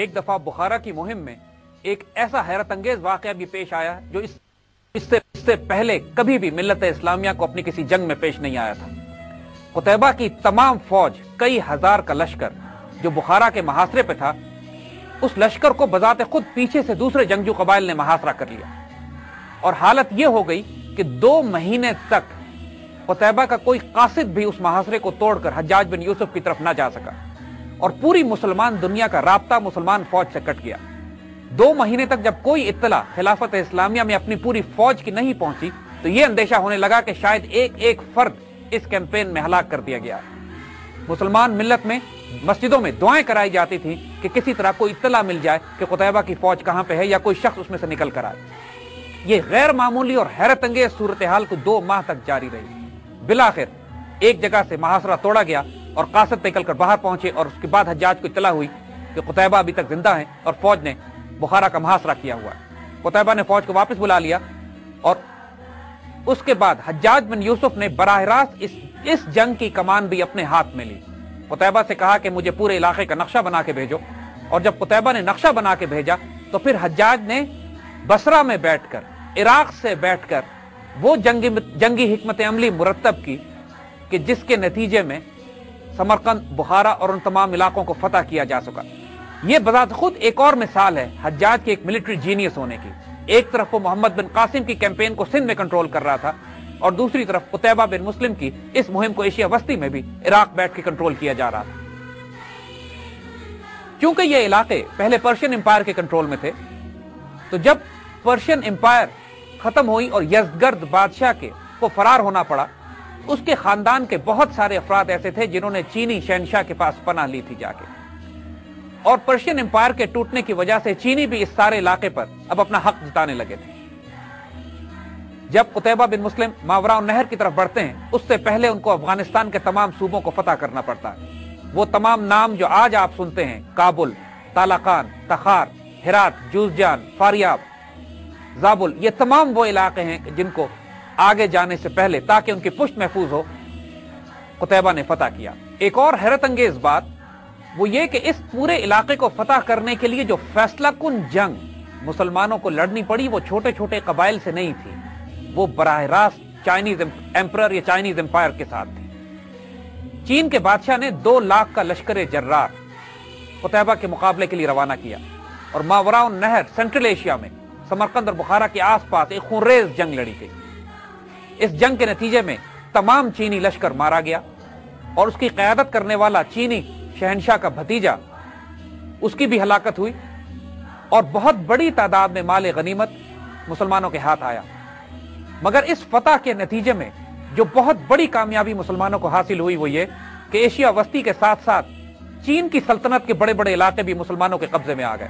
ایک دفعہ بخارا کی مہم میں ایک ایسا حیرت انگیز واقعہ بھی پیش آیا جو اس سے پہلے کبھی بھی ملت اسلامیہ کو اپنی کسی جنگ میں پیش نہیں آیا تھا۔ قتیبہ کی تمام فوج، کئی ہزار کا لشکر جو بخارا کے محاصرے پہ تھا، اس لشکر کو بذات خود پیچھے سے دوسرے جنگجو قبائل نے محاصرہ کر لیا، اور حالت یہ ہو گئی کہ 2 مہینے تک قتیبہ کا کوئی قاصد بھی اس محاصرے کو توڑ کر حجاج بن یوسف کی طرف نہ جا سکا، اور پوری مسلمان دنیا کا رابطہ مسلمان فوج سے کٹ گیا۔ 2 مہینے تک جب کوئی اطلاع خلافت اسلامیہ میں اپنی پوری فوج کی نہیں پہنچی تو یہ اندیشہ ہونے لگا کہ شاید ایک فرد اس کیمپین میں ہلاک کر دیا گیا۔ مسلمان ملت میں مسجدوں میں دعائیں کرائی جاتی تھیں کہ کسی طرح کوئی اطلاع مل جائے کہ قتیبہ کی فوج کہاں پہ ہے یا کوئی شخص اس میں سے نکل کر آئے۔ یہ غیر معمولی اور حیرت انگیز صورتحال کو 2 ماہ تک جاری رہی۔ بالآخر ایک جگہ سے محاصرہ توڑا گیا اور قاصد نکل کر باہر پہنچے، اور اس کے بعد حجاج کو اطلاع ہوئی کہ قتیبہ ابھی تک زندہ ہیں اور فوج نے بخارا کا محاصرہ کیا ہوا ہے۔ قتیبہ نے فوج کو واپس بلا لیا، اور اس کے بعد حجاج بن یوسف نے براہ راست اس جنگ کی کمان بھی اپنے ہاتھ میں لی۔ قتیبہ سے کہا کہ مجھے پورے علاقے کا نقشہ بنا کے بھیجو، اور جب قتیبہ نے نقشہ بنا کے بھیجا تو پھر حجاج نے بصرہ میں بیٹھ کر، عراق سے بیٹھ کر وہ جنگی حکمت عملی مرتب کی کہ جس کے نتیجے میں سمرقند، بخارا اور ان تمام علاقوں کو فتح کیا جا سکا۔ یہ بذات خود ایک اور مثال ہے حجاج کے ایک ملٹری جینیس ہونے کی۔ ایک طرف وہ محمد بن قاسم کی کیمپین کو سندھ میں کنٹرول کر رہا تھا، اور دوسری طرف قتیبہ بن مسلم کی اس مہم کو ایشیا وسطی میں بھی عراق بیٹھ کے کنٹرول کیا جا رہا تھا۔ چونکہ یہ علاقے پہلے پرشین امپائر کے کنٹرول میں تھے، تو جب پرشین امپائر ختم ہوئی اور یزدگرد بادشاہ کو فرار ہونا پڑا، اس کے خاندان کے بہت سارے افراد ایسے تھے جنہوں نے چینی شہنشاہ کے پاس پناہ لی تھی جا کے، اور پرشین امپائر کے ٹوٹنے کی وجہ سے چینی بھی اس سارے علاقے پر اب اپنا حق جتانے لگے تھے۔ جب قتیبہ بن مسلم ماوراء النہر کی طرف بڑھتے ہیں، اس سے پہلے ان کو افغانستان کے تمام صوبوں کو فتح کرنا پڑتا ہے۔ وہ تمام نام جو آج آپ سنتے ہیں، کابل، تالاقان، تخار، ہرات، جوزجان، فاریاب، زابل، یہ تمام وہ علاقے ہیں جن کو آگے جانے سے پہلے، تاکہ ان کی پشت محفوظ ہو، قتیبہ نے فتح کیا۔ ایک اور حیرت انگیز بات وہ یہ کہ اس پورے علاقے کو فتح کرنے کے لیے جو فیصلہ کن جنگ مسلمانوں کو لڑنی پڑی، وہ چھوٹے چھوٹے قبائل سے نہیں تھی، وہ براہ راست چائنیز ایمپرر یا چائنیز امپائر کے ساتھ تھی۔ چین کے بادشاہ نے 2 لاکھ کا لشکر جرار قتیبہ کے مقابلے کے لیے روانہ کیا، اور ماوراء النہر سینٹرل ایشیا میں سمرقند اور بخارا کے آس پاس ایک خونریز جنگ لڑی گئی۔ اس جنگ کے نتیجے میں تمام چینی لشکر مارا گیا، اور اس کی قیادت کرنے والا چینی شہنشاہ کا بھتیجا، اس کی بھی ہلاکت ہوئی، اور بہت بڑی تعداد میں مال غنیمت مسلمانوں کے ہاتھ آیا۔ مگر اس فتح کے نتیجے میں جو بہت بڑی کامیابی مسلمانوں کو حاصل ہوئی وہ یہ کہ ایشیا وسطی کے ساتھ ساتھ چین کی سلطنت کے بڑے بڑے علاقے بھی مسلمانوں کے قبضے میں آ گئے۔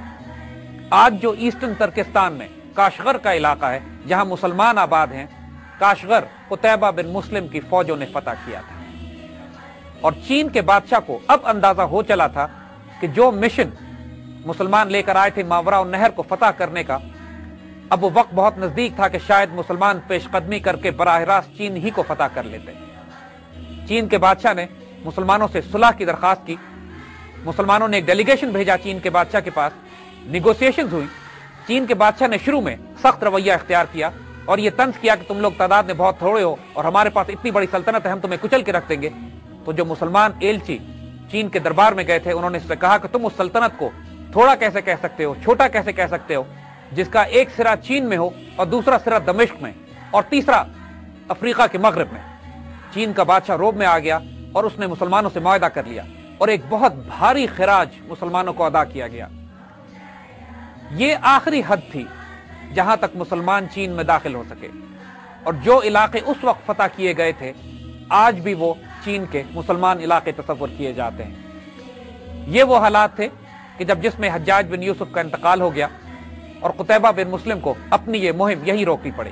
آج جو ایسٹرن ترکستان میں کاشغر کا علاقہ ہے، جہاں مسلمان آباد ہیں، کاشغر قتیبہ بن مسلم کی فوجوں نے فتح کیا تھا۔ اور چین کے بادشاہ کو اب اندازہ ہو چلا تھا کہ جو مشن مسلمان لے کر آئے تھے ماوراء النہر کو فتح کرنے کا، اب وہ وقت بہت نزدیک تھا کہ شاید مسلمان پیش قدمی کر کے براہ راست چین ہی کو فتح کر لیتے۔ چین کے بادشاہ نے مسلمانوں سے صلح کی درخواست کی، مسلمانوں نے ایک ڈیلیگیشن بھیجا چین کے بادشاہ کے پاس، نیگوسیشنز ہوئی۔ چین کے بادشاہ نے شروع میں سخت رویہ اختیار کیا اور یہ طنز کیا کہ تم لوگ تعداد میں بہت تھوڑے ہو اور ہمارے پاس اتنی بڑی سلطنت ہے، ہم تمہیں کچل کے رکھ دیں گے۔ تو جو مسلمان ایلچی چین کے دربار میں گئے تھے، انہوں نے اس سے کہا کہ تم اس سلطنت کو تھوڑا کیسے کہہ سکتے ہو، چھوٹا کیسے کہہ سکتے ہو، جس کا ایک سرا چین میں ہو اور دوسرا سرا دمشق میں اور تیسرا افریقہ کے مغرب میں۔ چین کا بادشاہ روب میں آ گیا اور اس نے مسلمانوں سے معاہدہ کر لیا، اور ایک بہت بھاری خراج مسلمانوں کو ادا کیا گیا۔ یہ آخری حد تھی جہاں تک مسلمان چین میں داخل ہو سکے، اور جو علاقے اس وقت فتح کیے گئے تھے آج بھی وہ چین کے مسلمان علاقے تصور کیے جاتے ہیں۔ یہ وہ حالات تھے کہ جب جس میں حجاج بن یوسف کا انتقال ہو گیا اور قتیبہ بن مسلم کو اپنی یہ مہم یہی روکنی پڑی۔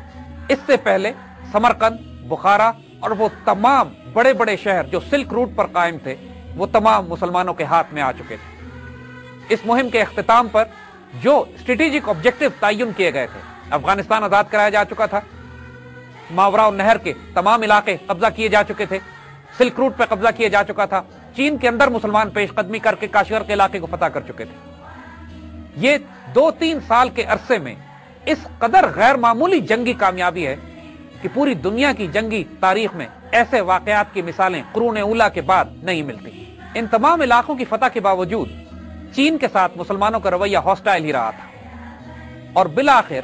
اس سے پہلے سمرقند، بخارا اور وہ تمام بڑے بڑے شہر جو سلک روٹ پر قائم تھے، وہ تمام مسلمانوں کے ہاتھ میں آ چکے تھے۔ اس مہم کے اختتام پر جو اسٹریٹجک آبجیکٹو تعین کیے گئے تھے، افغانستان آزاد کرایا جا چکا تھا، ماوراء النہر کے تمام علاقے قبضہ کیے جا چکے تھے، سلک روٹ پہ قبضہ کیا جا چکا تھا، چین کے اندر مسلمان پیش قدمی کر کے کاشغر کے علاقے کو فتح کر چکے تھے۔ یہ 2-3 سال کے عرصے میں اس قدر غیر معمولی جنگی کامیابی ہے کہ پوری دنیا کی جنگی تاریخ میں ایسے واقعات کی مثالیں قرون اولیٰ کے بعد نہیں ملتی۔ ان تمام علاقوں کی فتح کے باوجود چین کے ساتھ مسلمانوں کا رویہ ہاسٹائل ہی رہا تھا، اور بالآخر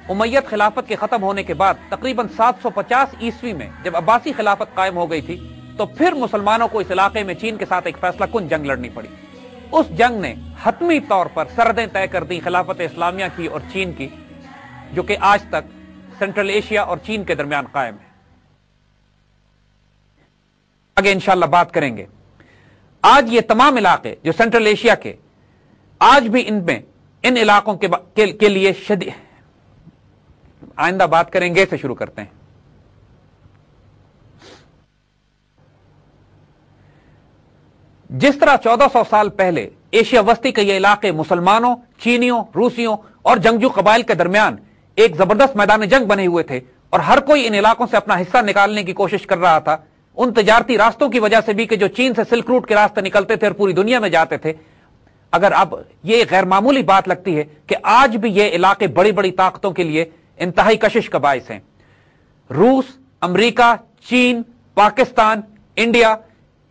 امیت خلافت کے ختم ہونے کے بعد تقریباً 750 عیسوی میں جب عباسی خلافت قائم ہو گئی تھی تو پھر مسلمانوں کو اس علاقے میں چین کے ساتھ ایک فیصلہ کن جنگ لڑنی پڑی۔ اس جنگ نے حتمی طور پر سرحدیں طے کر دی خلافت اسلامیہ کی اور چین کی، جو کہ آج تک سینٹرل ایشیا اور چین کے درمیان قائم ہے۔ آگے انشاءاللہ بات کریں گے۔ آج یہ تمام علاقے جو سینٹرل ایشیا کے، آج بھی ان علاقوں کے لیے شدید، آئندہ بات کریں گے سے شروع کرتے ہیں۔ جس طرح 1400 سال پہلے ایشیا وسطی کے یہ علاقے مسلمانوں، چینیوں، روسیوں اور جنگجو قبائل کے درمیان ایک زبردست میدان جنگ بنے ہوئے تھے اور ہر کوئی ان علاقوں سے اپنا حصہ نکالنے کی کوشش کر رہا تھا، ان تجارتی راستوں کی وجہ سے بھی کہ جو چین سے سلک روٹ کے راستے نکلتے تھے اور پوری دنیا میں جاتے تھے، اگر اب یہ غیر معمولی بات لگتی ہے کہ آج بھی یہ علاقے بڑی بڑی طاقتوں کے لیے انتہائی کشش کا باعث ہیں۔ روس، امریکہ، چین، پاکستان، انڈیا،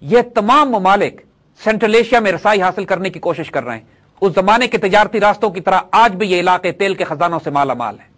یہ تمام ممالک سینٹرل ایشیا میں رسائی حاصل کرنے کی کوشش کر رہے ہیں۔ اس زمانے کے تجارتی راستوں کی طرح آج بھی یہ علاقے تیل کے خزانوں سے مالا مال ہیں۔